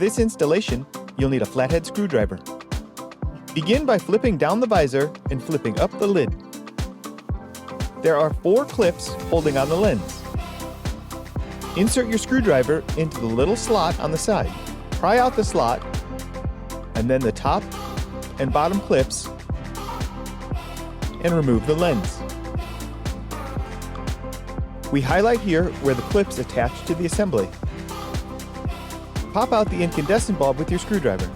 this installation, you'll need a flathead screwdriver. Begin by flipping down the visor and flipping up the lid. There are 4 clips holding on the lens. Insert your screwdriver into the little slot on the side. Pry out the slot, and then the top and bottom clips, and remove the lens. We highlight here where the clips attach to the assembly. Pop out the incandescent bulb with your screwdriver.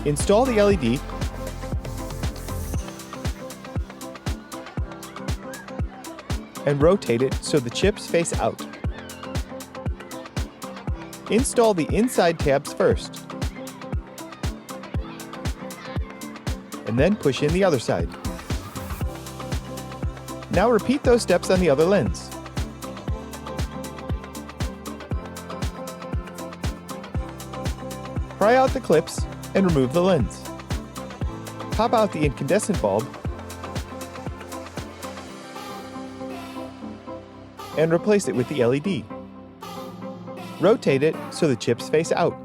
Install the LED and rotate it so the chips face out. Install the inside tabs first, and then push in the other side. Now repeat those steps on the other lens. Pry out the clips and remove the lens. Pop out the incandescent bulb and replace it with the LED. Rotate it so the chips face out.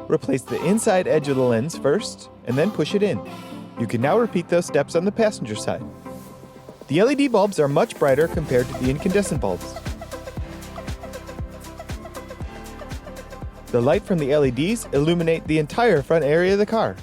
Replace the inside edge of the lens first and then push it in. You can now repeat those steps on the passenger side. The LED bulbs are much brighter compared to the incandescent bulbs. The light from the LEDs illuminate the entire front area of the car.